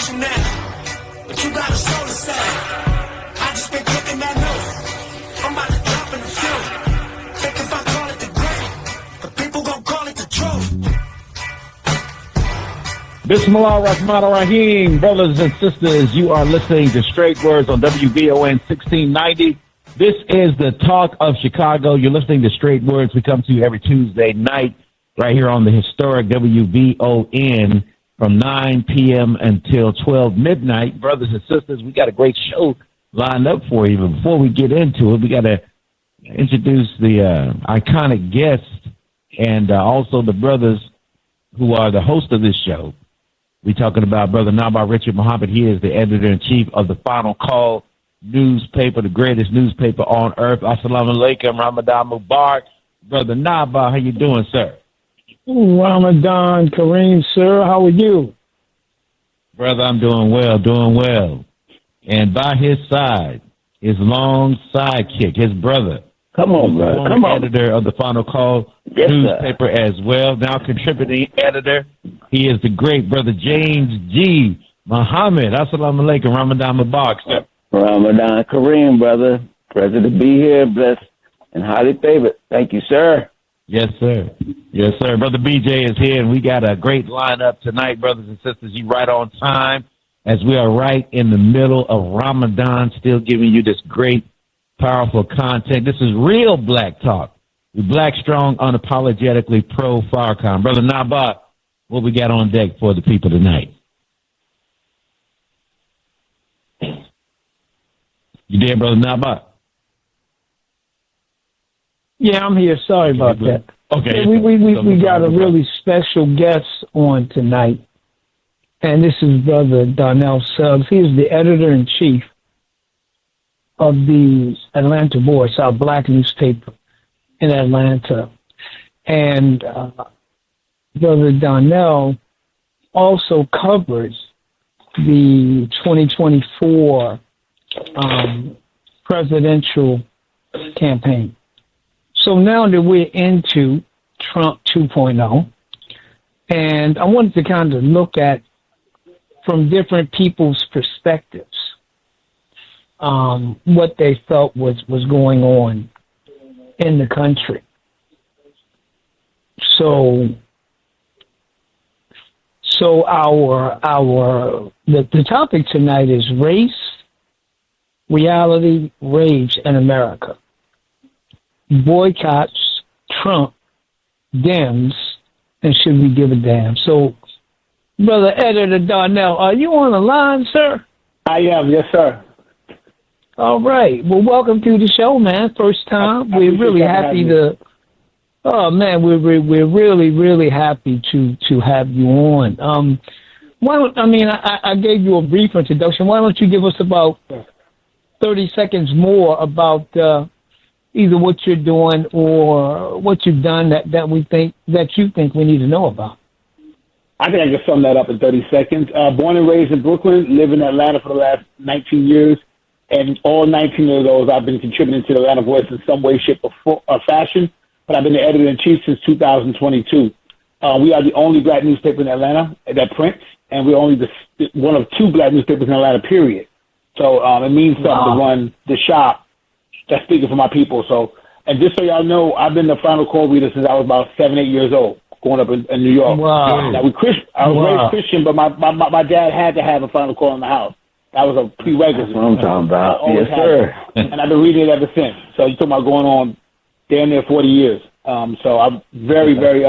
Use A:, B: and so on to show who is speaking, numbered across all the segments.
A: retribution now. But you got a soul to say. I just been cooking that new. I'm about to drop in the field. Think if I call it the great, the people gon' call it the truth.
B: Bismillah Rahman Rahim, brothers and sisters, you are listening to Straight Words on WVON 1690. This is the Talk of Chicago. You're listening to Straight Words. We come to you every Tuesday night right here on the historic WVON from 9 p.m. until 12 midnight. Brothers and sisters, we got a great show lined up for you. But before we get into it, we got to introduce the iconic guest and also the brothers who are the host of this show. We're talking about Brother Naba'a Richard Muhammad. He is the editor-in-chief of the Final Call newspaper, the greatest newspaper on earth. Assalamu alaikum, Ramadan Mubarak. Brother Naba'a, how you doing, sir?
C: Ramadan Kareem, sir. How are you?
B: Brother, I'm doing well. And by his side, his long sidekick, his brother.
C: Come on, brother. Come on.
B: Editor of the Final Call newspaper as well. Now contributing editor. He is the great Brother James G. Muhammad. Assalamu alaikum, Ramadan Mubarak, sir.
D: Ramadan Kareem, brother. Pleasure to be here, blessed and highly favored. Thank you, sir.
B: Yes, sir. Yes, sir. Brother BJ is here, and we got a great lineup tonight, brothers and sisters. You right on time as we are right in the middle of Ramadan, still giving you this great, powerful content. This is real black talk. We black, strong, unapologetically pro-Farrakhan. Brother Naba'a, what we got on deck for the people tonight? You there, Brother Naba'a?
C: Yeah, I'm here. Sorry about that.
B: Okay.
C: Yeah, we got a really special guest on tonight, and this is Brother Donnell Suggs. He is the editor-in-chief of the Atlanta Voice, our black newspaper in Atlanta. And Brother Donnell also covers the 2024 presidential campaign. So now that we're into Trump 2.0, and I wanted to kind of look at from different people's perspectives what they felt was going on in the country. So the topic tonight is race, reality, rage in America. Boycotts, Trump, Dems, and should we give a damn? So, Brother Editor Donnell, are you on the line, sir?
D: I am, yes, sir.
C: All right. Well, welcome to the show, man. First time. We're really happy to. Oh man, we're really, really happy to have you on. I gave you a brief introduction. Why don't you give us about 30 seconds more about either what you're doing or what you've done that you think we need to know about?
D: I think I can sum that up in 30 seconds. Born and raised in Brooklyn, live in Atlanta for the last 19 years, and all 19 of those I've been contributing to the Atlanta Voice in some way, shape, or fashion. But I've been the editor-in-chief since 2022. We are the only black newspaper in Atlanta that prints, and we're only one of two black newspapers in Atlanta, period. So it means something to run the shop that's speaking for my people. So, and just so y'all know, I've been the Final Call reader since I was about 7, 8 years old, growing up in New York.
C: Wow.
D: Now, I was raised Christian, but my dad had to have a Final Call in the house. That was a prerequisite.
C: That's what I'm talking about.
D: Yes, sir. And I've been reading it ever since. So you're talking about going on damn near 40 years. So I'm very, very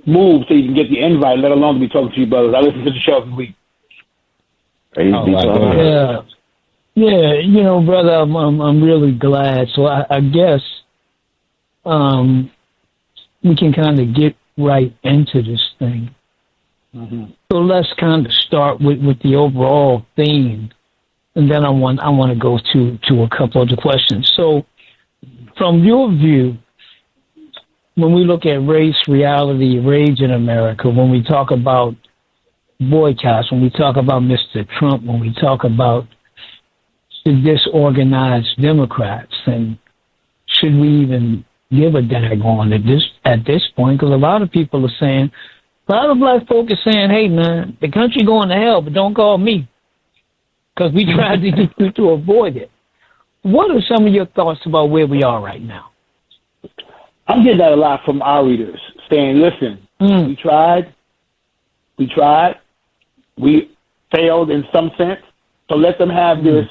D: moved so you can get the invite, let alone to be talking to you brothers. I listen to the show every week.
C: Yeah, you know, brother, I'm really glad. So I guess we can kind of get right into this thing. Mm-hmm. So let's kind of start with the overall theme, and then I want to go to a couple of the questions. So from your view, when we look at race, reality, rage in America, when we talk about boycotts, when we talk about Mr. Trump, when we talk about the disorganized Democrats, and should we even give a daggone at this point? Because a lot of people are saying A lot of black folk are saying, hey, man, the country going to hell, but don't call me because we tried to avoid it. What are some of your thoughts about where we are right now?
D: I'm getting that a lot from our readers saying, listen, we tried, we failed in some sense, so let them have this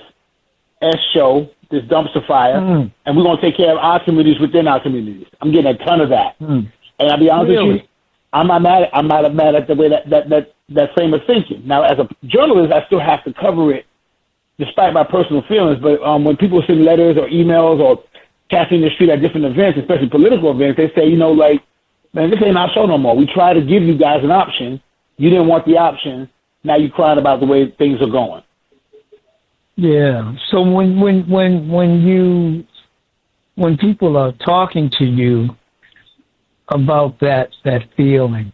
D: show, this dumpster fire, and we're going to take care of our communities within our communities. I'm getting a ton of that. And I'll be honest with you, I'm not mad at the way that frame of thinking. Now, as a journalist, I still have to cover it despite my personal feelings, but when people send letters or emails or casting the street at different events, especially political events, they say, like, man, this ain't our show no more. We try to give you guys an option. You didn't want the option. Now you're crying about the way things are going.
C: Yeah. So when people are talking to you about that feeling,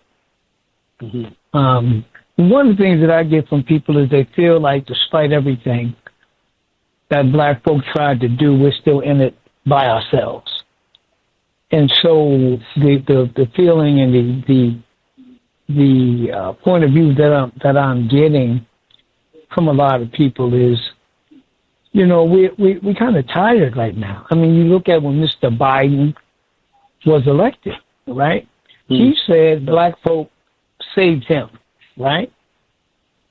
C: one of the things that I get from people is they feel like despite everything that black folk tried to do, we're still in it by ourselves. And so the feeling and the point of view that I'm getting from a lot of people is, we kind of tired right now. I mean, you look at when Mr. Biden was elected, right? He said black folk saved him, right?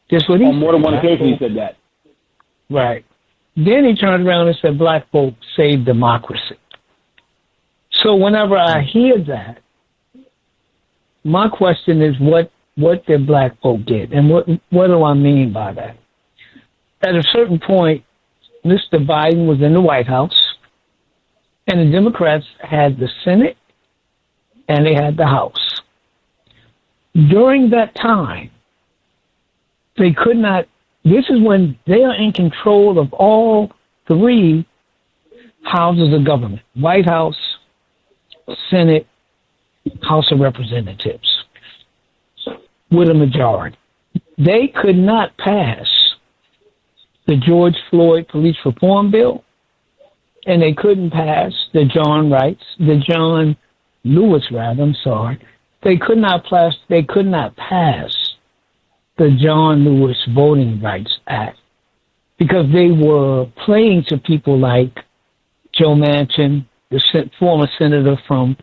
C: That's what he said.
D: On more than one occasion he said that.
C: Right. Then he turned around and said black folk saved democracy. So whenever I hear that, my question is what did black folk get? And what do I mean by that? At a certain point, Mr. Biden was in the White House, and the Democrats had the Senate, and they had the House. During that time, they could not, this is when they are in control of all three houses of government, White House, Senate, House of Representatives, with a majority. They could not pass the George Floyd police reform bill, and they couldn't pass the John Lewis. They could not pass the John Lewis Voting Rights Act because they were playing to people like Joe Manchin, the former senator from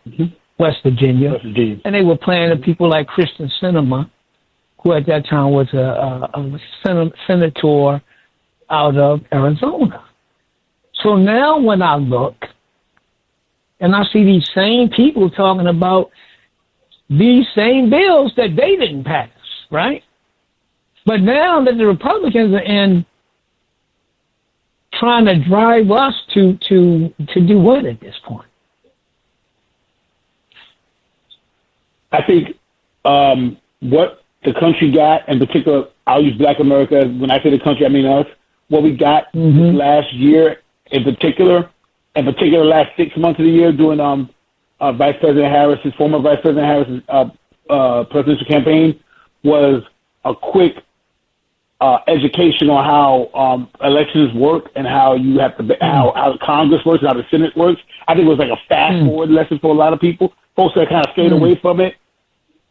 C: West Virginia, and they were playing to people like Christian Sinema, who at that time was a senator out of Arizona. So now when I look and I see these same people talking about these same bills that they didn't pass, right? But now that the Republicans are in trying to drive us to do what at this point?
D: I think what the country got, in particular, I'll use Black America. When I say the country, I mean us. What we got this last year, in particular, last 6 months of the year, during Vice President Harris's, former Vice President Harris's presidential campaign, was a quick education on how elections work and how you have to how Congress works and how the Senate works. I think it was like a fast forward lesson for a lot of people. Folks that kind of stayed away from it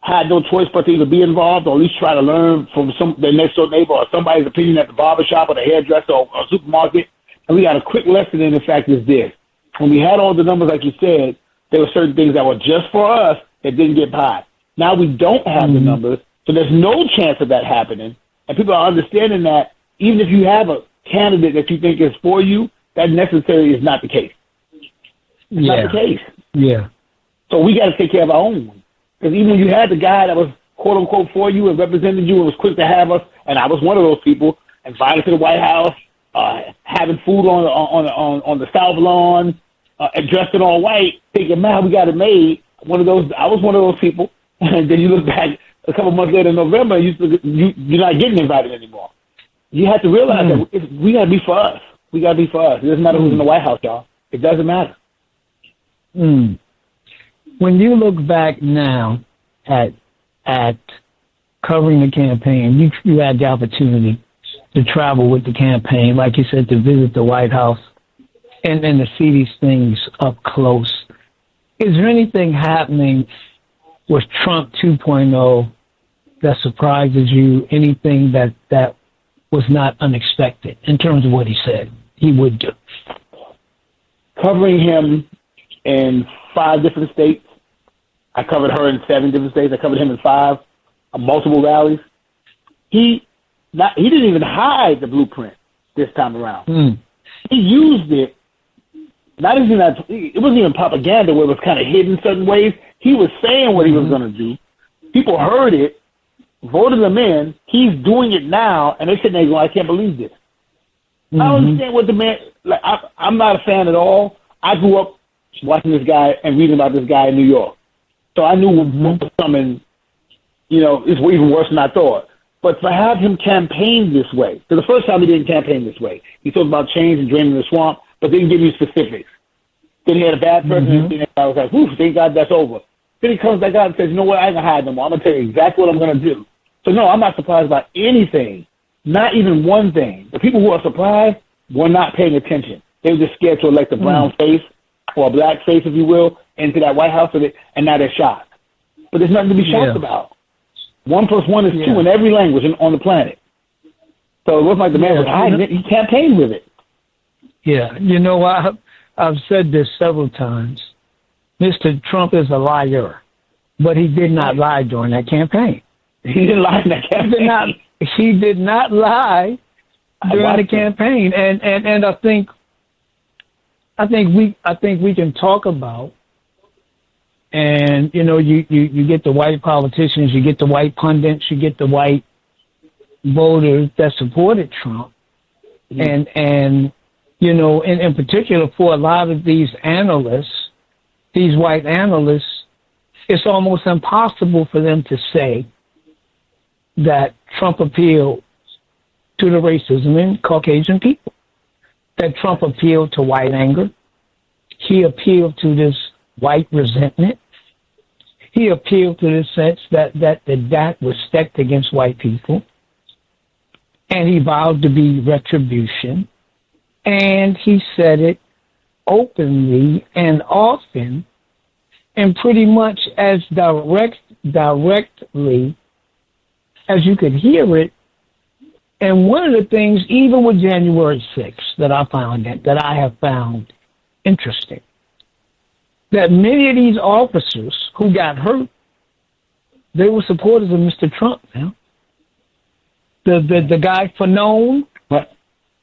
D: had no choice but to either be involved or at least try to learn from their next door neighbor or somebody's opinion at the barbershop or the hairdresser or supermarket. And we got a quick lesson in the fact is this. When we had all the numbers, like you said, there were certain things that were just for us that didn't get by. Now we don't have the numbers, so there's no chance of that happening. And people are understanding that even if you have a candidate that you think is for you, that necessarily is not the case. It's not the case.
C: Yeah.
D: So we got to take care of our own one. Because even when you had the guy that was quote-unquote for you and represented you and was quick to have us, and I was one of those people, invited to the White House, having food on the South Lawn, and dressed in all white, thinking, man, we got it made. I was one of those people. And then you look back a couple months later in November, you're not getting invited anymore. You have to realize that we got to be for us. We got to be for us. It doesn't matter who's in the White House, y'all. It doesn't matter.
C: When you look back now at covering the campaign, you had the opportunity to travel with the campaign, like you said, to visit the White House and then to see these things up close. Is there anything happening with Trump 2.0 that surprises you, anything that was not unexpected in terms of what he said he would do?
D: Covering him in 5 different states. I covered her in 7 different states. I covered him in 5, multiple rallies. He didn't even hide the blueprint this time around. He used it. Not even that. It wasn't even propaganda where it was kind of hidden in certain ways. He was saying what he was going to do. People heard it, voted him in. He's doing it now, and they're sitting there going, "I can't believe this." I don't understand what the man. Like, I'm not a fan at all. I grew up watching this guy and reading about this guy in New York, so I knew what was coming. You know, it's even worse than I thought. But to have him campaign this way, for the first time he didn't campaign this way. He talked about change and draining the swamp, but didn't give you specifics. Then he had a bad person, and I was like, whew, thank God that's over. Then he comes back out and says, you know what, I ain't going to hide no more. I'm going to tell you exactly what I'm going to do. So, no, I'm not surprised about anything, not even one thing. The people who are surprised were not paying attention. They were just scared to elect a brown face, or a black face, if you will, into that White House, and now they're shocked. But there's nothing to be shocked about. 1 + 1 is 2 in every language on the planet. So it wasn't like the man was hiding it. He campaigned with it.
C: Yeah. You know, I've said this several times. Mr. Trump is a liar, but he did not lie during that campaign.
D: He didn't lie in that campaign.
C: He did not lie during the campaign. And I think we can talk about. And, you know, you get the white politicians, you get the white pundits, you get the white voters that supported Trump. And you know, in particular for a lot of these analysts, these white analysts, it's almost impossible for them to say that Trump appealed to the racism in Caucasian people, that Trump appealed to white anger. He appealed to this white resentment. He appealed to the sense that the DAC was stacked against white people. And he vowed to be retribution. And he said it openly and often and pretty much as directly as you could hear it. And one of the things, even with January 6th, that I have found interesting, that many of these officers who got hurt, they were supporters of Mr. Trump. Now, the guy Fanone,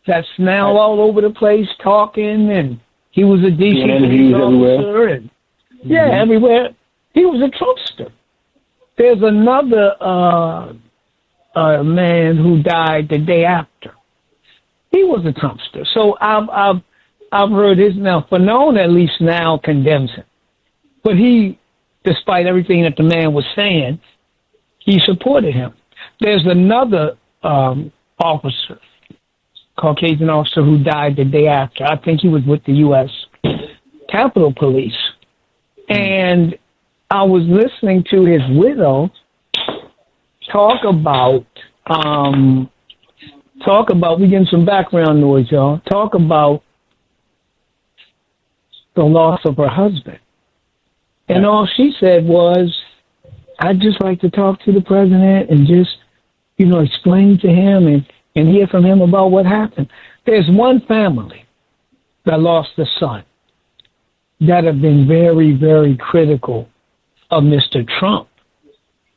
C: that's now all over the place talking, and he was a DC police officer, and everywhere. He was a Trumpster. There's another man who died the day after. He was a Trumpster. So I've heard his now. Fanone at least now condemns him. But he, despite everything that the man was saying, he supported him. There's another officer, Caucasian officer, who died the day after. I think he was with the U.S. Capitol Police. And I was listening to his widow talk about, we getting some background noise, y'all, talk about the loss of her husband. And all she said was, I'd just like to talk to the president and just, you know, explain to him and hear from him about what happened. There's one family that lost a son that have been very, very critical of Mr. Trump.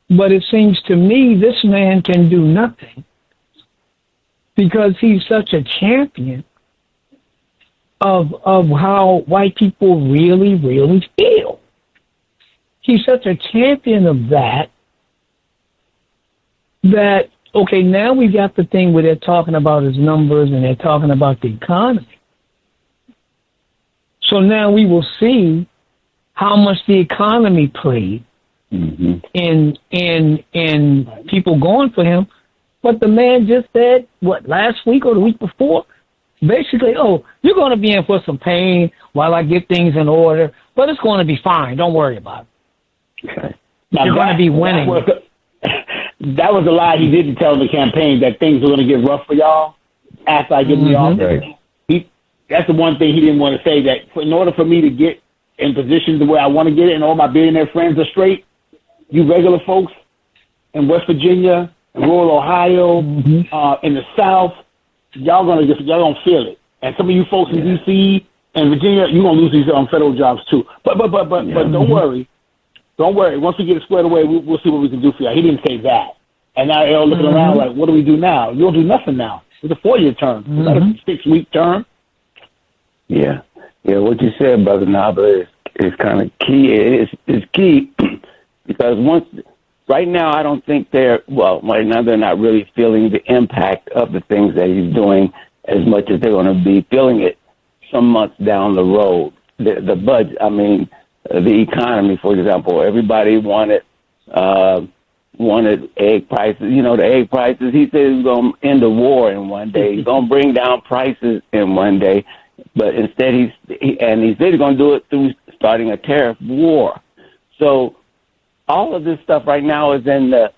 C: But it seems to me this man can do nothing because he's such a champion of how white people really, really feel. He's such a champion of that, okay, now we got the thing where they're talking about his numbers and they're talking about the economy. So now we will see how much the economy played in people going for him. But the man just said, last week or the week before? Basically, you're going to be in for some pain while I get things in order, but it's going to be fine. Don't worry about it.
D: Okay.
C: You're going to be winning.
D: That was a lie he didn't tell the campaign, that things were going to get rough for y'all after I get in the office. That's the one thing he didn't want to say, that in order for me to get in position the way I want to get it and all my billionaire friends are straight, you regular folks, in West Virginia, in rural Ohio, in the South, y'all gonna feel it. And some of you folks in D.C. and Virginia, you're gonna lose these federal jobs too. But don't worry. Once we get it squared away, we'll see what we can do for you. He didn't say that. And now they're all looking around like, what do we do now? You don't do nothing now. It's a 4-year term. It's not a 6-week term.
E: Yeah. What you said, Brother Naba, is kind of key. It's key because right now, I don't think right now they're not really feeling the impact of the things that he's doing as much as they're going to be feeling it some months down the road. The budget, the economy, for example, everybody wanted egg prices. The egg prices, he said he's going to end the war in one day. He's going to bring down prices in one day. But instead, he said he's going to do it through starting a tariff war. So all of this stuff right now is in the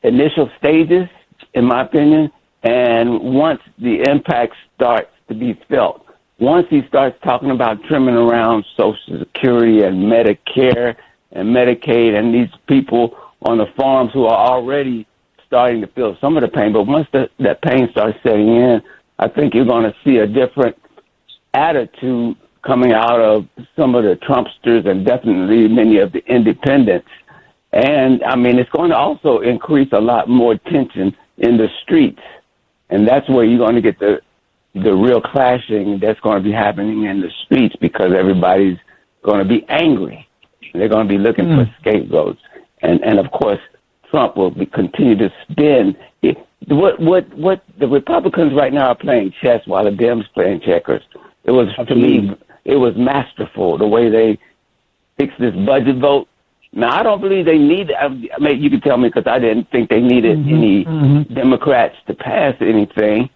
E: initial stages, in my opinion. And once the impact starts to be felt, once he starts talking about trimming around Social Security and Medicare and Medicaid and these people on the farms who are already starting to feel some of the pain, but once that pain starts setting in, I think you're going to see a different attitude coming out of some of the Trumpsters and definitely many of the independents. And, it's going to also increase a lot more tension in the streets. And that's where you're going to get the real clashing that's going to be happening in the streets because everybody's going to be angry. They're going to be looking for scapegoats. And of course, Trump will continue to spin. What the Republicans right now are playing chess while the Dems playing checkers. It was, to me, it was masterful, the way they fixed this budget vote. Now, I don't believe they need it. You can tell me because I didn't think they needed any Democrats to pass anything.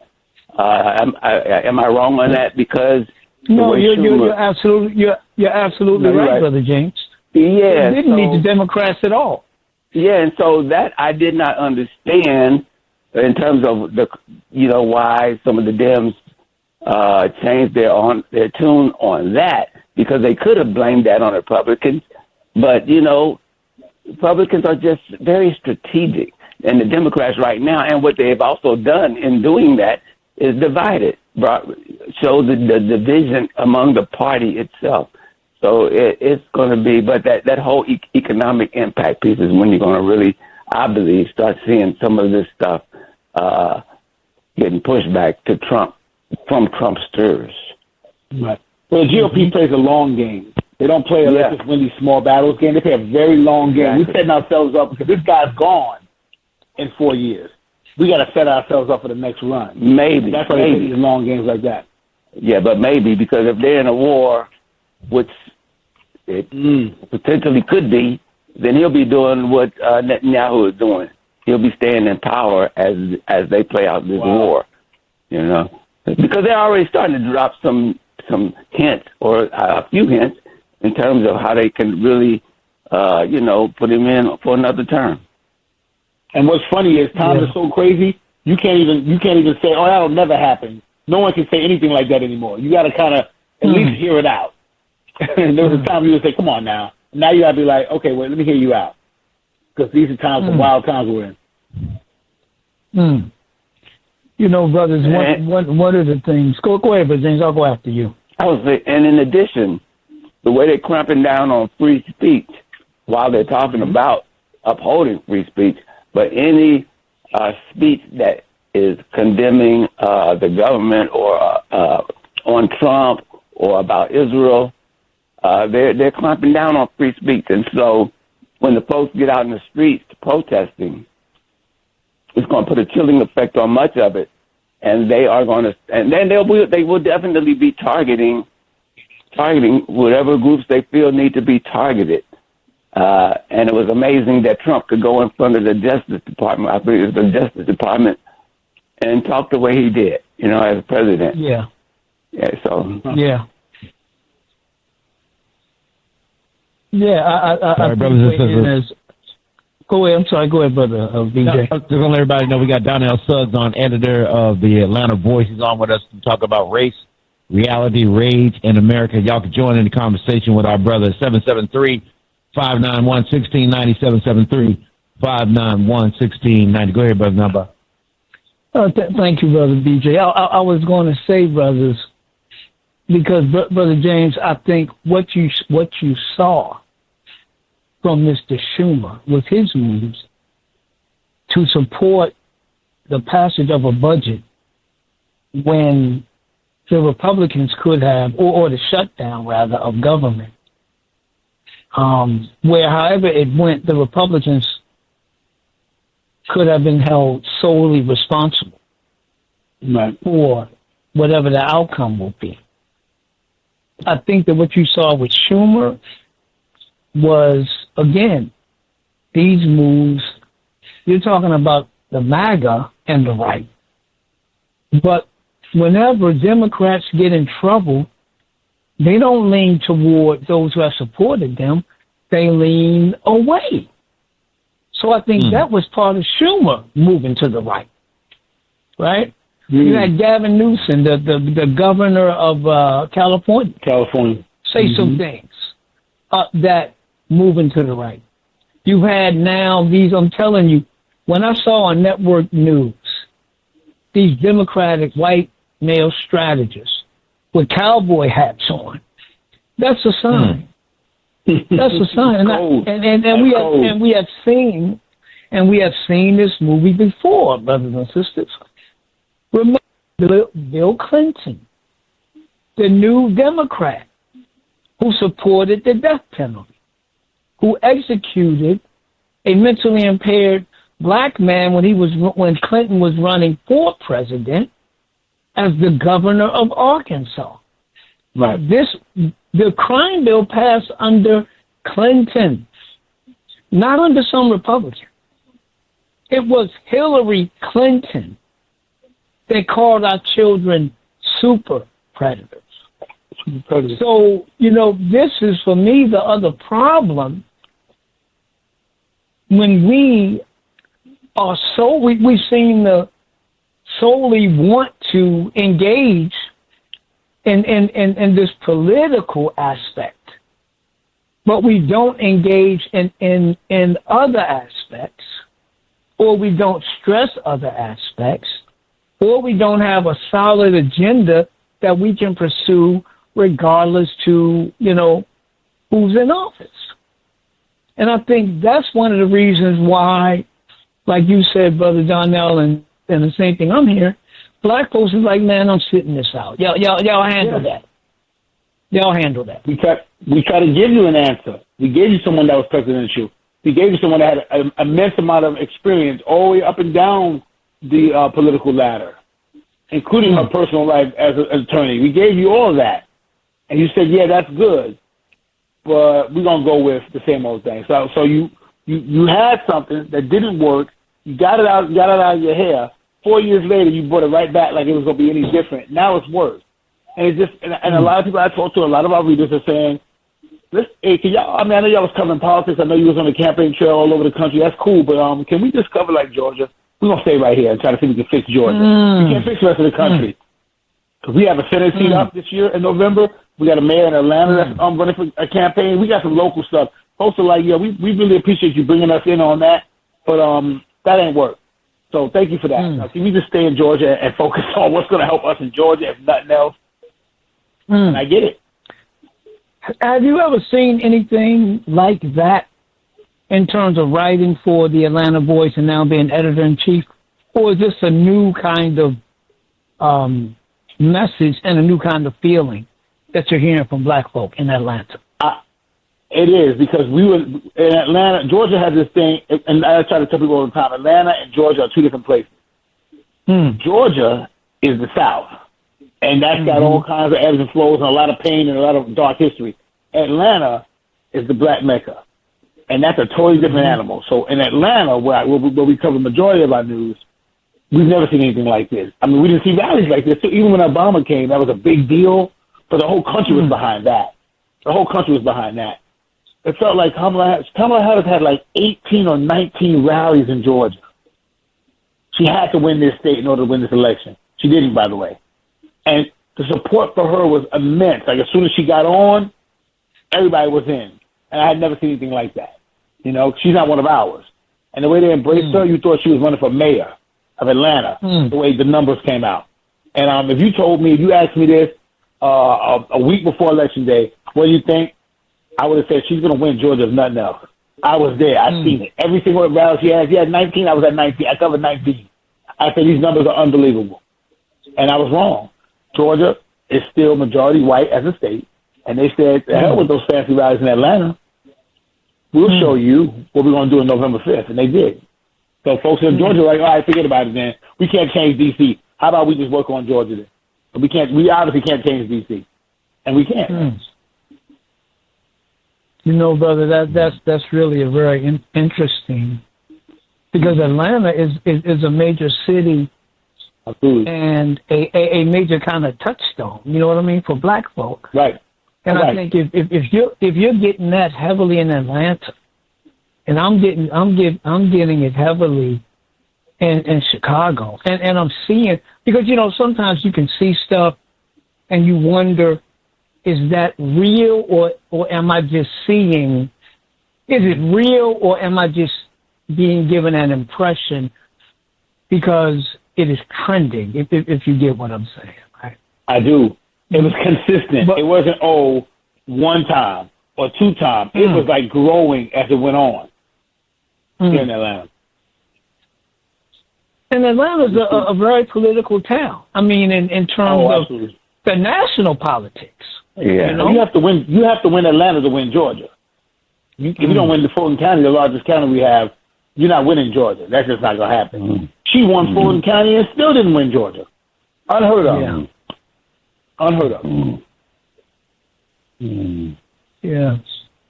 E: Am I wrong on that? Because
C: no, you're absolutely right, Brother James.
E: Yeah,
C: they didn't need the Democrats at all.
E: Yeah, and so that I did not understand in terms of why some of the Dems changed their tune on that, because they could have blamed that on Republicans. But, Republicans are just very strategic. And the Democrats right now, and what they've also done in doing that, is divided, show the division among the party itself. So it's going to be, but that whole economic impact piece is when you're going to really, I believe, start seeing some of this stuff getting pushed back to Trump from Trumpsters.
D: Right. Well, the GOP plays a long game. They don't play a let's just win these small battles game. They play a very long game. We're setting ourselves up because this guy's gone in 4 years. We got to set ourselves up for the next run.
E: Maybe.
D: That's why they play these long games like that.
E: Yeah, but maybe because if they're in a war, which it potentially could be, then he'll be doing what Netanyahu is doing. He'll be staying in power as they play out this war, because they're already starting to drop some hints or a few hints in terms of how they can really, put him in for another term.
D: And what's funny is time is so crazy. You can't even say, "Oh, that'll never happen." No one can say anything like that anymore. You got to kind of at least hear it out. And there was a time you would say, "Come on now." Now you got to be like, "Okay, wait, let me hear you out," because these are times, some wild times we're in.
C: Brothers, one of the things. Go ahead, Brother James. I'll go after you.
E: I was saying, and in addition, the way they're clamping down on free speech while they're talking about upholding free speech, but any speech that is condemning the government or on Trump or about Israel, they're clamping down on free speech. And so when the folks get out in the streets protesting, it's going to put a chilling effect on much of it. And they are going to, and then they will definitely be targeting whatever groups they feel need to be targeted. And it was amazing that Trump could go in front of the Justice Department, I believe it was the Justice Department, and talk the way he did, as president.
C: Yeah.
E: Yeah. So.
C: Yeah. Yeah. I
B: brothers and sisters.
C: Go ahead. I'm sorry. Go ahead, brother BJ.
B: Just to let everybody know, we got Donnell Suggs on, editor of the Atlanta Voice. He's on with us to talk about race, reality, rage in America. Y'all can join in the conversation with our brother, 773-591-1690, 591-1690. Go ahead, Brother Naba'a.
C: Thank you, Brother BJ. I was going to say, brothers, because Brother James, I think what you saw from Mr. Schumer with his moves to support the passage of a budget when the Republicans could have, or the shutdown rather of government, where however it went, the Republicans could have been held solely responsible for whatever the outcome will be. I think that what you saw with Schumer was, again, these moves, you're talking about the MAGA and the right. But whenever Democrats get in trouble, they don't lean toward those who have supported them. They lean away. So I think that was part of Schumer moving to the right, right? You had Gavin Newsom, the governor of California, say some things that moving to the right. You had now these, I'm telling you, when I saw on network news, these Democratic white male strategists with cowboy hats on, that's a sign. That's a sign. And we have seen this movie before, brothers and sisters. Remember Bill Clinton, the new Democrat who supported the death penalty, who executed a mentally impaired black man when Clinton was running for president as the governor of Arkansas. Right. The crime bill passed under Clinton, not under some Republican. It was Hillary Clinton that called our children super predators. So, this is for me the other problem when we are we seem to solely want to engage in this political aspect, but we don't engage in other aspects, or we don't stress other aspects, or we don't have a solid agenda that we can pursue regardless to, who's in office. And I think that's one of the reasons why, like you said, Brother Donnell, and the same thing I'm here, black folks is like, man, I'm sitting this out. Y'all handle that. Y'all handle that.
D: We try to give you an answer. We gave you someone that was presidential. We gave you someone that had an immense amount of experience all the way up and down the political ladder, including her personal life as an attorney. We gave you all that. And you said, yeah, that's good, but we're going to go with the same old thing. So you had something that didn't work. You got it out of your hair. 4 years later, you brought it right back like it was going to be any different. Now it's worse. And it's just, and a lot of people I talk to, a lot of our readers are saying, listen, hey, can y'all, I know y'all was covering politics. I know you was on the campaign trail all over the country. That's cool, but can we just cover like Georgia? We're going to stay right here and try to see if we can fix Georgia. We can't fix the rest of the country. Because we have a Senate seat up this year in November. We got a mayor in Atlanta that's running for a campaign. We got some local stuff. Folks are like, yeah, we really appreciate you bringing us in on that, but that ain't work. So thank you for that. Now, can we just stay in Georgia and focus on what's going to help us in Georgia, if nothing else? And I get it.
C: Have you ever seen anything like that in terms of writing for the Atlanta Voice and now being editor-in-chief? Or is this a new kind of message and a new kind of feeling that you're hearing from black folk in Atlanta?
D: It is, because we were in Atlanta. Georgia has this thing, and I try to tell people all the time, Atlanta and Georgia are two different places. Georgia is the South, and that's got all kinds of ebbs and flows and a lot of pain and a lot of dark history. Atlanta is the black Mecca, and that's a totally different animal. So in Atlanta, where we cover the majority of our news, we've never seen anything like this. I mean, we didn't see rallies like this. So even when Obama came, that was a big deal, but the whole country was behind that. The whole country was behind that. It felt like Kamala Harris had like 18 or 19 rallies in Georgia. She had to win this state in order to win this election. She didn't, by the way. And the support for her was immense. Like, as soon as she got on, everybody was in. And I had never seen anything like that. She's not one of ours. And the way they embraced her, you thought she was running for mayor of Atlanta, the way the numbers came out. And if you asked me this a week before Election Day, what do you think? I would have said she's going to win Georgia if nothing else. I was there. I seen it. Every single rally she had 19. I was at 19. I covered 19. I said these numbers are unbelievable. And I was wrong. Georgia is still majority white as a state. And they said, the hell with those fancy rallies in Atlanta. We'll show you what we're going to do on November 5th. And they did. So folks in Georgia are like, all right, forget about it then. We can't change D.C. How about we just work on Georgia then? But we obviously can't change D.C. And we can't.
C: You know, brother, that's really a very interesting, because Atlanta is a major city.
D: Absolutely.
C: And a major kind of touchstone, you know what I mean, for black folk.
D: Right.
C: And I think if you're getting that heavily in Atlanta, and I'm getting it heavily in Chicago, and I'm seeing, because you know sometimes you can see stuff and you wonder, is that real or am I just seeing? Is it real or am I just being given an impression because it is trending? If you get what I'm saying, right?
D: I do. It was consistent. But it wasn't, one time or two times. It was like growing as it went on here in Atlanta.
C: And Atlanta's a very political town. I mean, in terms of the national politics.
E: Yeah.
C: You know?
D: You have to win. You have to win Atlanta to win Georgia. If you don't win the Fulton County, the largest county we have, you're not winning Georgia. That's just not going to happen. She won Fulton County and still didn't win Georgia. Unheard of.
C: Yeah.
D: Unheard of.
C: Yeah.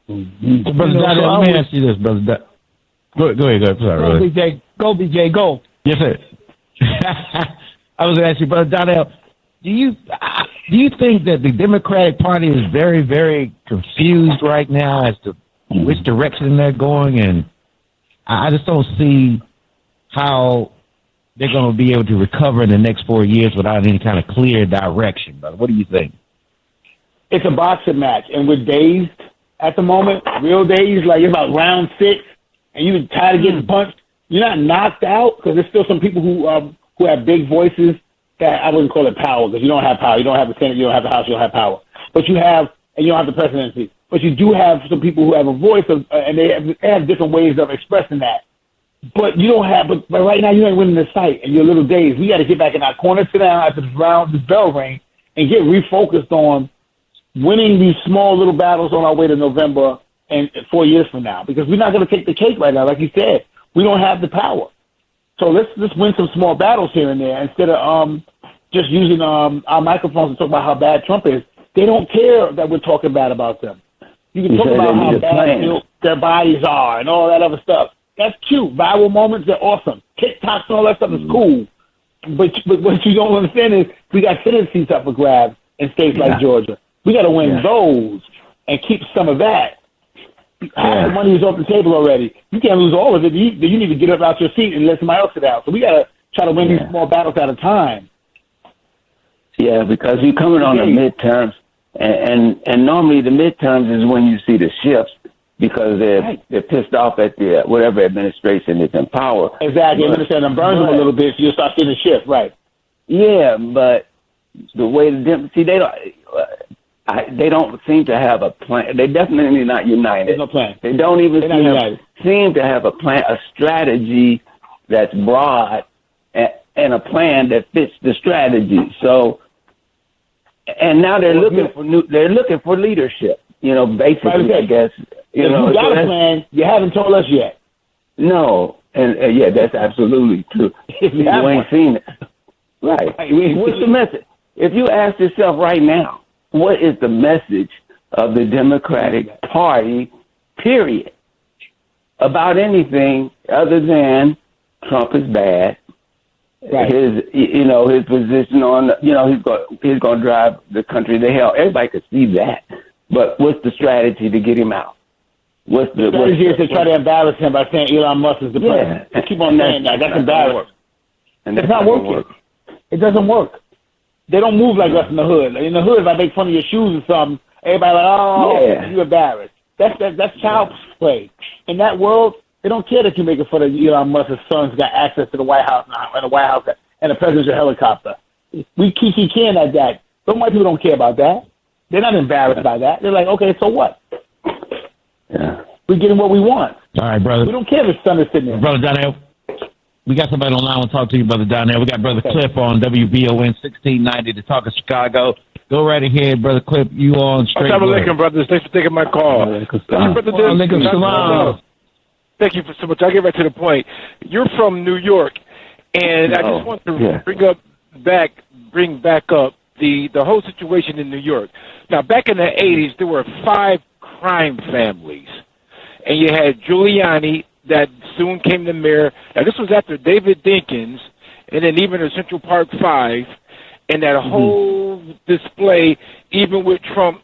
B: Brother Donnell, let me ask you this, Brother. Go ahead. Sorry,
C: Go, BJ. Go.
B: Yes, sir. I was going to ask you, Brother Donnell, do you think that the Democratic Party is very, very confused right now as to which direction they're going? And I just don't see how they're going to be able to recover in the next 4 years without any kind of clear direction. But what do you think?
D: It's a boxing match, and we're dazed at the moment. Real dazed, like it's about round 6, and you're tired of getting punched. You're not knocked out, because there's still some people who have big voices that I wouldn't call it power, because you don't have power. You don't have the Senate, you don't have the House, you don't have power. But you have, and you don't have the presidency. But you do have some people who have a voice, and they have different ways of expressing that. But you don't have, but right now you ain't winning the fight, and you're a little dazed. We got to get back in our corner, sit down after this bell ring, and get refocused on winning these small little battles on our way to November and 4 years from now, because we're not going to take the cake right now. Like you said, we don't have the power. So let's win some small battles here and there instead of just using our microphones to talk about how bad Trump is. They don't care that we're talking bad about them. You can talk about how bad their bodies are and all that other stuff. That's cute. Viral moments, they're awesome. TikToks and all that stuff is cool. But what you don't understand is we got Senate seats up for grabs in states like Georgia. We got to win those and keep some of that. Half the money is off the table already. You can't lose all of it. You need to get up out your seat and let somebody else sit out. So we got to try to win these small battles at a time.
E: Yeah, because you're coming on the midterms, and normally the midterms is when you see the shifts, because they're pissed off at the whatever administration is in power.
D: Exactly. Administration burns them a little bit, so you start seeing the shift, right?
E: Yeah, but the way they don't seem to have a plan. They're definitely not united.
D: There's no plan.
E: They don't even seem to have a plan, a strategy that's broad, and a plan that fits the strategy. So, and now they're looking for leadership. You know, basically, I guess.
D: You got a plan. You haven't told us yet.
E: No, and that's absolutely true. You ain't seen it. Right. What's the message? If you ask yourself right now, what is the message of the Democratic Party, period, about anything other than Trump is bad, his position on, he's going to drive the country to hell. Everybody could see that. But what's the strategy to get him out? The
D: strategy is to try to embarrass him by saying Elon Musk is the president. Keep on saying that. That's embarrassing.
E: And
D: it's not working. It doesn't work. They don't move like us in the hood. In the hood, if I make fun of your shoes or something, everybody like, you're embarrassed. That's child's play. In that world, They don't care that you're making fun of Elon Musk's son's got access to the White House now, and the White House and the presidential helicopter. We keep caring at that. Some white people don't care about that. They're not embarrassed by that. They're like, okay, so what?
E: Yeah.
D: We're getting what we want.
B: All right, brother.
D: We don't care if his son is sitting there.
B: Brother Donnell, we got somebody online to talk to you, Brother Donnell. We got Brother Cliff on WBON 1690 to talk of Chicago. Go right ahead, Brother Cliff. You on straight.
F: Assalamu alaikum, brothers. Thanks for taking my call. Brother Dems. Thank you so much. I'll get right to the point. You're from New York, and I just want to bring back up the whole situation in New York. Now, back in the 80s, there were 5 crime families, and you had Giuliani that soon came to mayor. Now, this was after David Dinkins, and then even the Central Park 5, and that whole display, even with Trump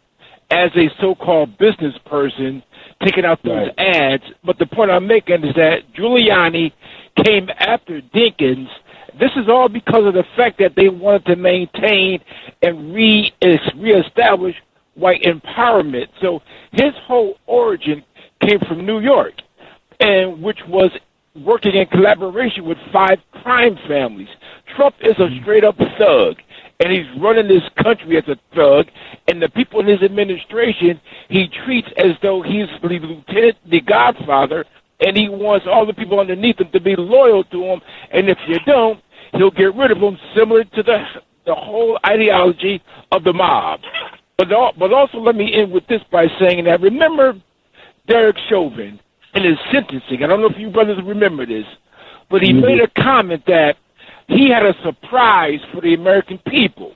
F: as a so-called business person, taking out those ads. But the point I'm making is that Giuliani came after Dinkins. This is all because of the fact that they wanted to maintain and reestablish white empowerment. So his whole origin came from New York, and which was working in collaboration with 5 crime families. Trump is a straight-up thug, and he's running this country as a thug, and the people in his administration he treats as though he's the lieutenant, the godfather, and he wants all the people underneath him to be loyal to him, and if you don't, he'll get rid of them, similar to the whole ideology of the mob. But also let me end with this by saying that, remember Derek Chauvin in his sentencing, I don't know if you brothers remember this, but he made a comment that he had a surprise for the American people.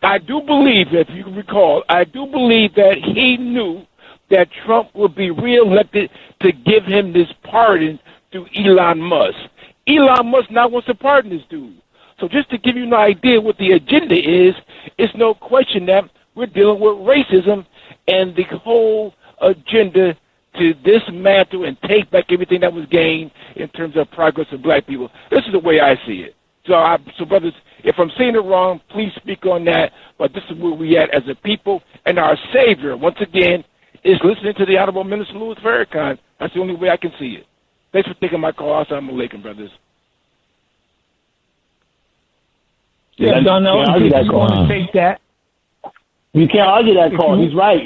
F: I do believe, if you recall, I do believe that he knew that Trump would be reelected to give him this pardon through Elon Musk. Elon Musk now wants to pardon this dude. So just to give you an idea what the agenda is, it's no question that we're dealing with racism and the whole agenda to dismantle and take back everything that was gained in terms of progress of black people. This is the way I see it. So brothers, if I'm saying it wrong, please speak on that. But this is where we at as a people, and our savior, once again, is listening to the Honorable Minister Louis Farrakhan. That's the only way I can see it. Thanks for taking my call. Assalamu alaikum, brothers.
C: Yeah, Donnell, you want to take that?
D: You can't argue that call. He's right.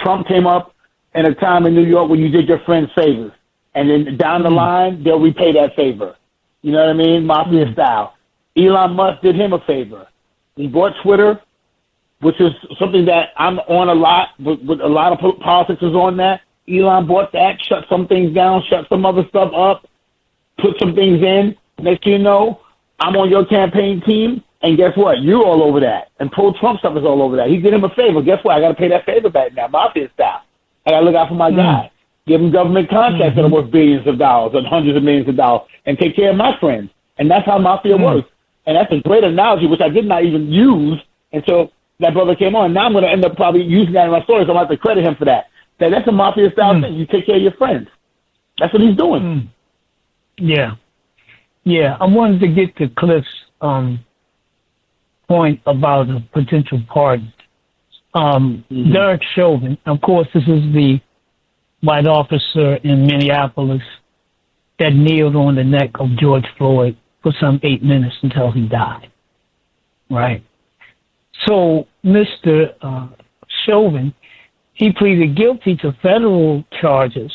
D: Trump came up in a time in New York when you did your friends favors, and then down the line they'll repay that favor. You know what I mean? Mafia style. Elon Musk did him a favor. He bought Twitter, which is something that I'm on a lot, with a lot of politics is on that. Elon bought that, shut some things down, shut some other stuff up, put some things in. Next thing you know, I'm on your campaign team, and guess what? You're all over that. And pro-Trump stuff is all over that. He did him a favor. Guess what? I got to pay that favor back now, Mafia style. I got to look out for my guy. Give him government contracts that are worth billions of dollars and hundreds of millions of dollars, and take care of my friends. And that's how Mafia works. And that's a great analogy, which I did not even use until that brother came on. Now I'm going to end up probably using that in my story, so I'm going to have to credit him for that. That's a Mafia-style thing. You take care of your friends. That's what he's doing.
C: Yeah. Yeah, I wanted to get to Cliff's point about a potential pardon. Derek Chauvin, of course, this is the white officer in Minneapolis that kneeled on the neck of George Floyd for some 8 minutes until he died. Right? So Mr. Chauvin, he pleaded guilty to federal charges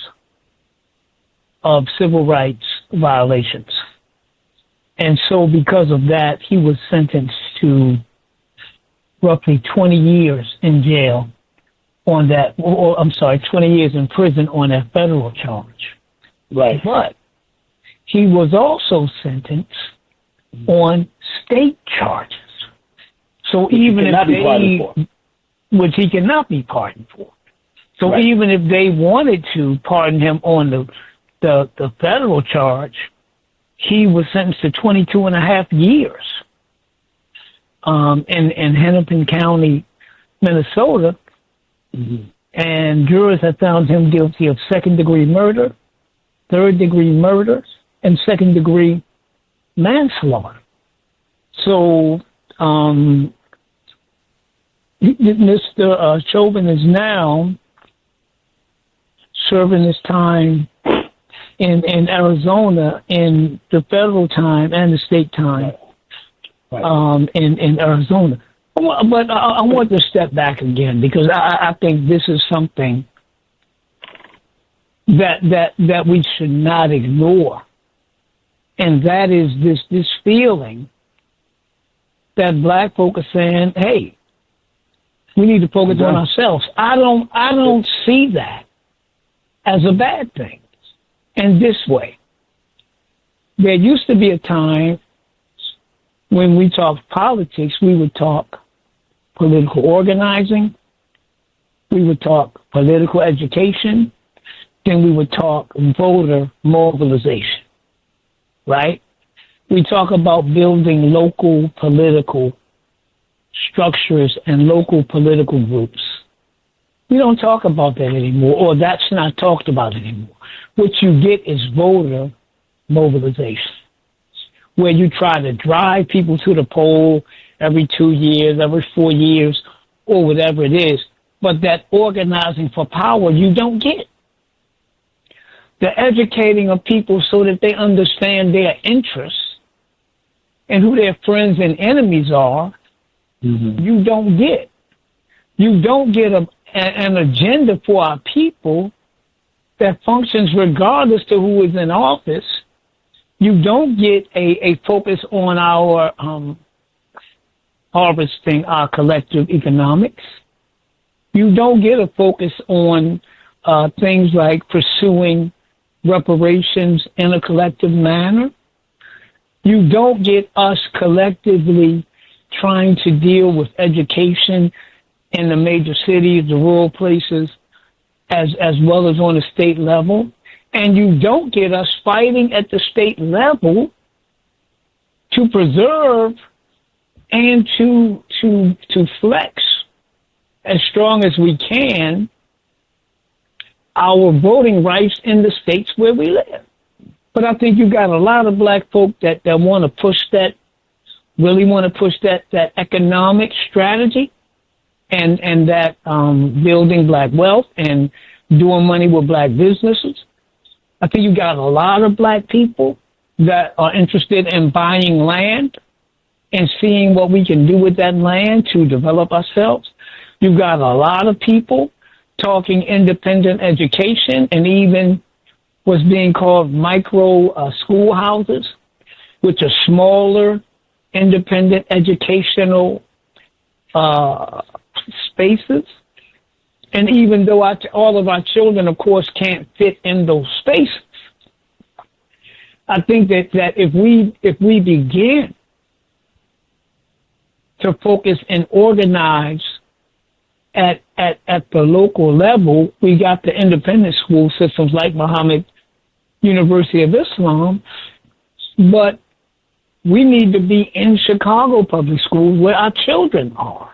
C: of civil rights violations. And so because of that, he was sentenced to roughly 20 years in jail on that, 20 years in prison on that federal charge.
D: Right.
C: But he was also sentenced on state charges. So which even if they, which he cannot be pardoned for. So even if they wanted to pardon him on the federal charge, he was sentenced to 22 and a half years in Hennepin County, Minnesota. And jurors have found him guilty of second-degree murder, third-degree murder, and second-degree manslaughter. So Mr. Chauvin is now serving his time in Arizona in the federal time and the state time in Arizona. But I want to step back again because I think this is something that we should not ignore, and that is this feeling that black folk are saying, "Hey, we need to focus on ourselves." I don't see that as a bad thing. In this way, there used to be a time when we talked politics, we would talk political organizing, we would talk political education, then we would talk voter mobilization, right? We talk about building local political structures and local political groups. We don't talk about that anymore, or that's not talked about anymore. What you get is voter mobilization, where you try to drive people to the poll every 2 years, every 4 years, or whatever it is. But that organizing for power, you don't get. The educating of people so that they understand their interests and who their friends and enemies are, you don't get. You don't get an agenda for our people that functions regardless to who is in office. You don't get a focus on our harvesting our collective economics. You don't get a focus on things like pursuing reparations in a collective manner. You don't get us collectively trying to deal with education in the major cities, the rural places, as well as on the state level. And you don't get us fighting at the state level to preserve and to flex as strong as we can our voting rights in the states where we live. But I think you got a lot of black folk that want to push that, really want to push that economic strategy and that building black wealth and doing money with black businesses. I think you got a lot of black people that are interested in buying land and seeing what we can do with that land to develop ourselves. You've got a lot of people talking independent education and even what's being called micro schoolhouses, which are smaller independent educational spaces. And even though all of our children, of course, can't fit in those spaces, I think that if we begin to focus and organize at the local level, we got the independent school systems like Muhammad University of Islam, but we need to be in Chicago public schools where our children are.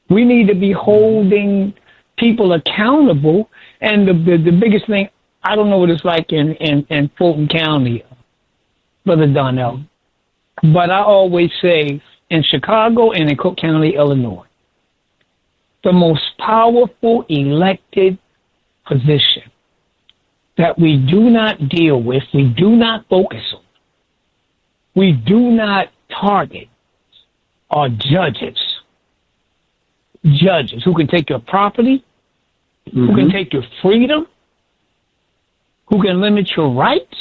C: We need to be holding people accountable. And the biggest thing, I don't know what it's like in Fulton County, Brother Donnell, but I always say in Chicago and in Cook County, Illinois, the most powerful elected position that we do not deal with, we do not focus on, we do not target are judges. Judges who can take your property, who can take your freedom, who can limit your rights,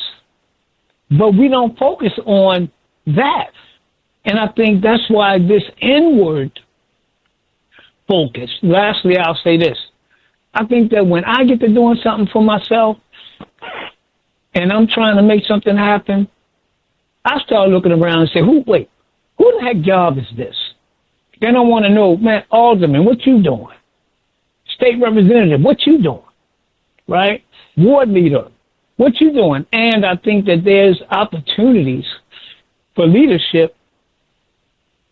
C: but we don't focus on that. And I think that's why this inward focus, lastly, I'll say this. I think that when I get to doing something for myself and I'm trying to make something happen, I start looking around and say, who the heck job is this? Then I want to know, man, Alderman, what you doing? State representative, what you doing? Right? Ward leader, what you doing? And I think that there's opportunities for leadership,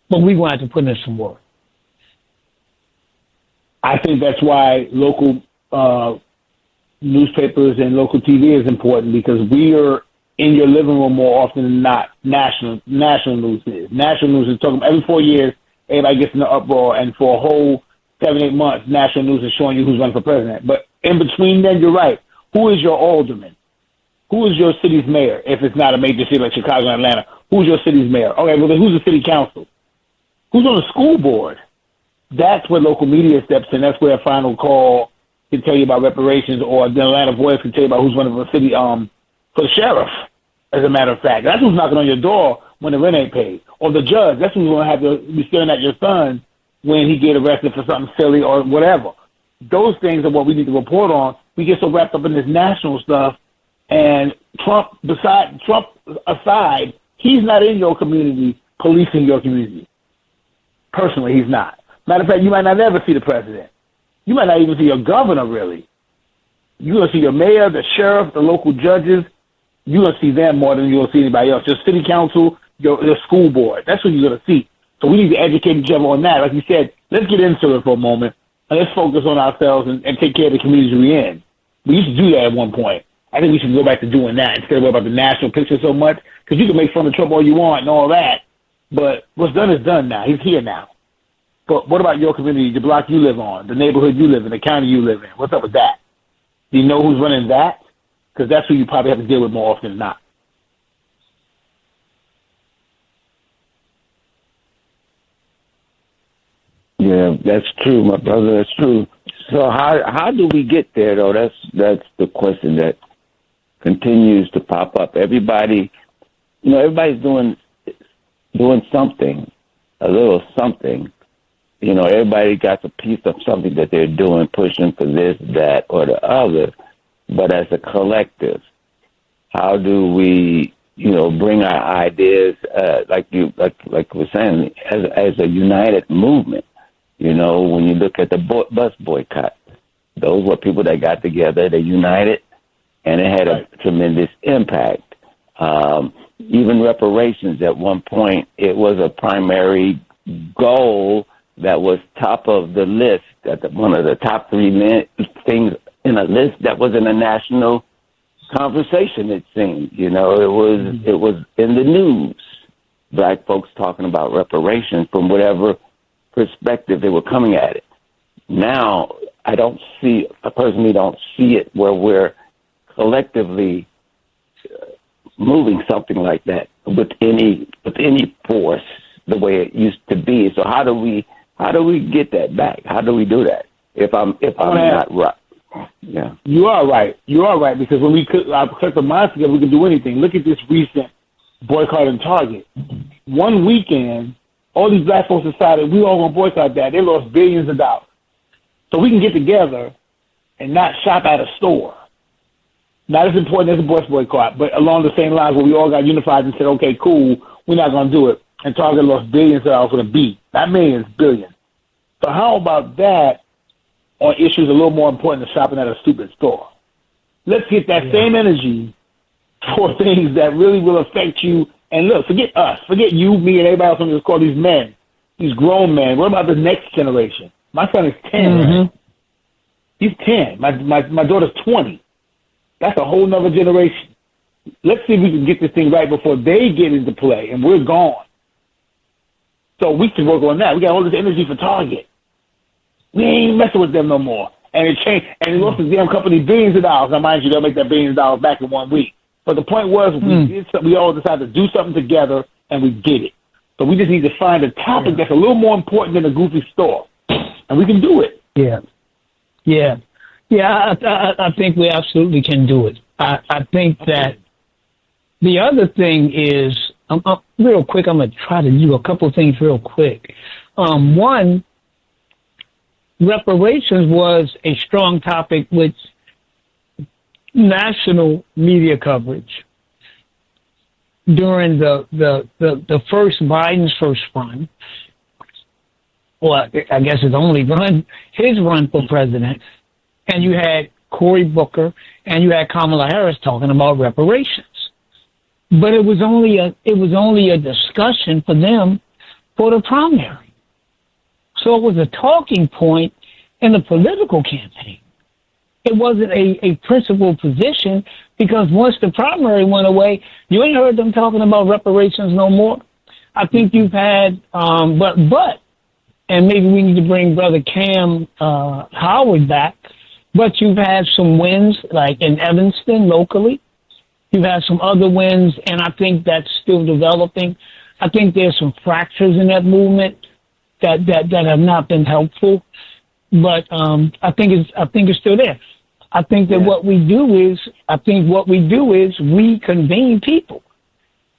C: but we want to put in some work.
D: I think that's why local newspapers and local TV is important, because we are in your living room more often than not. National news is. National news is talking every 4 years. Everybody gets in the uproar, and for a whole 7-8 months, national news is showing you who's running for president. But in between then, you're right. Who is your alderman? who is your city's mayor? If it's not a major city like Chicago and Atlanta, who's your city's mayor? Okay, well then who's the city council? Who's on the school board? That's where local media steps in. That's where a final call can tell you about reparations, or the Atlanta Voice can tell you about who's running for the city, for the sheriff, as a matter of fact. That's who's knocking on your door when the rent ain't paid. Or the judge, that's who's going to have to be staring at your son when he get arrested for something silly or whatever. Those things are what we need to report on. We get so wrapped up in this national stuff, and Trump aside, he's not in your community policing your community. Personally, he's not. Matter of fact, you might not ever see the president. You might not even see your governor, really. You're going to see your mayor, the sheriff, the local judges. You're going to see them more than you're going to see anybody else. Your city council, your school board. That's what you're going to see. So we need to educate each other on that. Like you said, let's get into it for a moment, and let's focus on ourselves and take care of the communities we're in. We used to do that at one point. I think we should go back to doing that instead of worrying about the national picture so much, because you can make fun of Trump all you want and all that, but what's done is done now. He's here now. But what about your community, the block you live on, the neighborhood you live in, the county you live in? What's up with that? Do you know who's running that? Because that's who you probably have to deal with more often than not.
E: Yeah, that's true, my brother. That's true. So how do we get there, though? That's the question that continues to pop up. Everybody's doing something, a little something. Everybody got a piece of something that they're doing, pushing for this, that, or the other. But as a collective, how do we, bring our ideas, like we're saying, as a united movement? When you look at the bus boycott, those were people that got together, they united, and it had a tremendous impact. Even reparations, at one point, it was a primary goal that was top of the list, one of the top three things in a list that was in a national conversation, it seemed. It was in the news. Black folks talking about reparations from whatever perspective they were coming at it. Now, I personally don't see it where we're collectively moving something like that with any force the way it used to be. So how do we get that back? How do we do that? If I'm not right. Yeah. You are right, because when we put our collective minds together, we can do anything. Look at this recent boycott in Target. One weekend, all these black folks decided we all going to boycott that. They lost billions of dollars. So we can get together and not shop at a store. Not as important as a bus boycott, but along the same lines where we all got unified and said, okay, cool, we're not going to do it. And Target lost billions of dollars with a B. Not millions, billions. So how about that on issues a little more important than shopping at a stupid store? Let's get that same energy for things that really will affect you. And look, forget us. Forget you, me, and everybody else on this call, these men, these grown men. What about the next generation? My son is 10, right? He's 10. My daughter's 20. That's a whole nother generation. Let's see if we can get this thing right before they get into play and we're gone. So we can work on that. We got all this energy for Target. We ain't messing with them no more. And it changed. And it lost the damn company billions of dollars. Now, mind you, they'll make that billions of dollars back in 1 week. But the point was, we all decided to do something together, and we did it. So we just need to find a topic that's a little more important than a goofy store, and we can do it.
C: I think we absolutely can do it. I think that the other thing is, real quick, I'm going to try to do a couple of things real quick. One, reparations was a strong topic with national media coverage during the Biden's first run. Well, I guess his run for president. And you had Cory Booker and you had Kamala Harris talking about reparations. But it was only a discussion for them for the primary. So it was a talking point in the political campaign. It wasn't a principled position, because once the primary went away, you ain't heard them talking about reparations no more. I think you've had, and maybe we need to bring Brother Cam Howard back, but you've had some wins, like in Evanston locally, You've had some other wins, and I think that's still developing. I think there's some fractures in that movement that have not been helpful, but I think it's still there. I think that what we do is we convene people,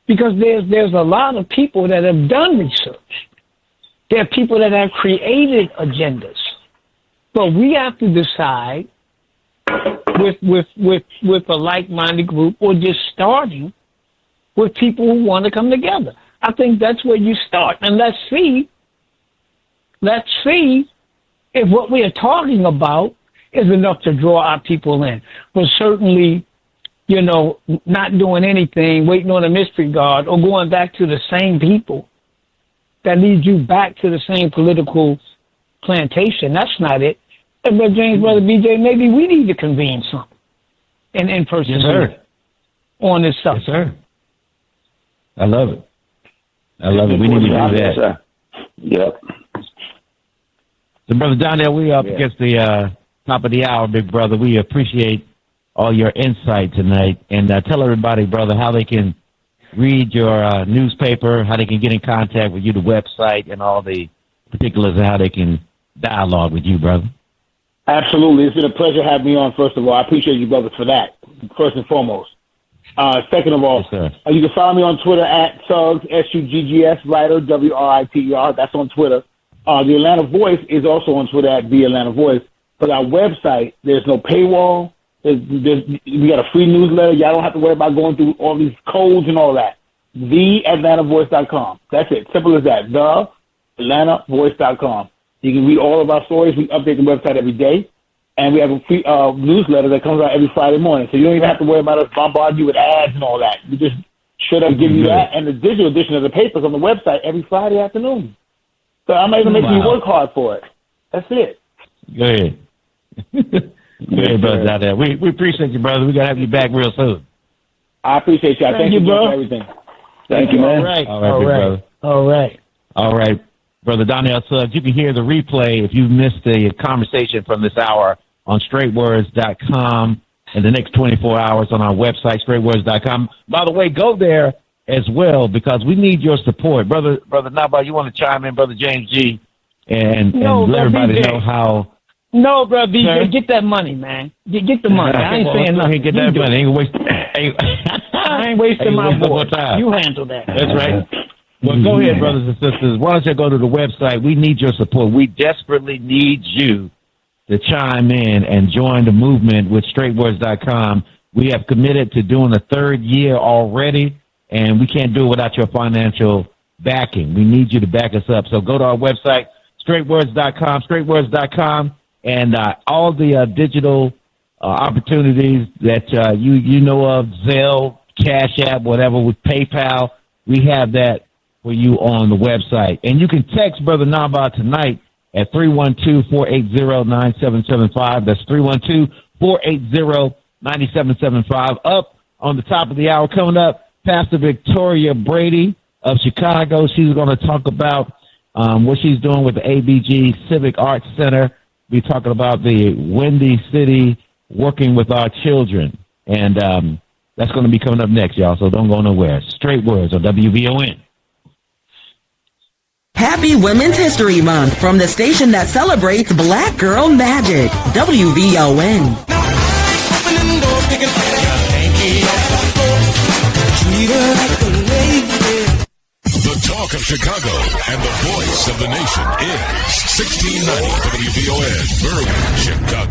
C: because there's a lot of people that have done research. There are people that have created agendas, but we have to decide with a like-minded group, or just starting with people who want to come together. I think that's where you start, and let's see if what we are talking about is enough to draw our people in. But certainly, not doing anything, waiting on a mystery god, or going back to the same people that leads you back to the same political plantation. That's not it. And Brother James, Brother BJ, maybe we need to convene something in person on this subject.
B: Yes, sir. I love it. We need to do that.
E: Sir. Yep.
B: So, Brother Donnell, we're up against the top of the hour, big brother. We appreciate all your insight tonight. And tell everybody, brother, how they can read your newspaper, how they can get in contact with you, the website, and all the particulars of how they can dialogue with you, brother.
D: Absolutely. It's been a pleasure having me on, first of all. I appreciate you, brother, for that, first and foremost. Second of all,
B: yes,
D: you can follow me on Twitter at Suggs, S-U-G-G-S, writer, W-R-I-T-E-R. That's on Twitter. The Atlanta Voice is also on Twitter at The Atlanta Voice. But our website, there's no paywall. We got a free newsletter. Y'all don't have to worry about going through all these codes and all that. TheAtlantaVoice.com. That's it. Simple as that. TheAtlantaVoice.com. You can read all of our stories. We update the website every day. And we have a free newsletter that comes out every Friday morning. So you don't even have to worry about us bombarding you with ads and all that. We just should have given you that and the digital edition of the papers on the website every Friday afternoon. So I'm not even making you work hard for it. That's it.
B: Go ahead. Go ahead, brother, out there. We appreciate you, brother. We got to have you back real soon.
D: I appreciate you. Thank you, bro. For everything.
E: Thank you, man.
C: All right.
B: Brother Donnell Suggs, you can hear the replay if you missed the conversation from this hour on straightwords.com in the next 24 hours on our website, straightwords.com. By the way, go there as well, because we need your support. Brother Naba'a, you want to chime in, Brother James G., and let everybody know how...
C: No, bro, BJ, get that money, man. Get the money. I ain't saying nothing.
B: Get that money.
C: I ain't wasting my voice. You handle that.
B: That's right. Well, go ahead, brothers and sisters. Why don't you go to the website? We need your support. We desperately need you to chime in and join the movement with straightwords.com. We have committed to doing the third year already, and we can't do it without your financial backing. We need you to back us up. So go to our website, straightwords.com, and all the digital opportunities that you know of, Zelle, Cash App, whatever, with PayPal, we have that for you on the website. And you can text Brother Naba'a tonight at 312-480-9775. That's 312-480-9775. Up on the top of the hour, coming up, Pastor Victoria Brady of Chicago. She's going to talk about what she's doing with the ABG Civic Arts Center. We're talking about the Windy City working with our children. And that's going to be coming up next, y'all, so don't go nowhere. Straight Words on WVON.
G: Happy Women's History Month from the station that celebrates Black Girl Magic, WVON.
H: The talk of Chicago and the voice of the nation is 1690 WVON, Berwyn, Chicago.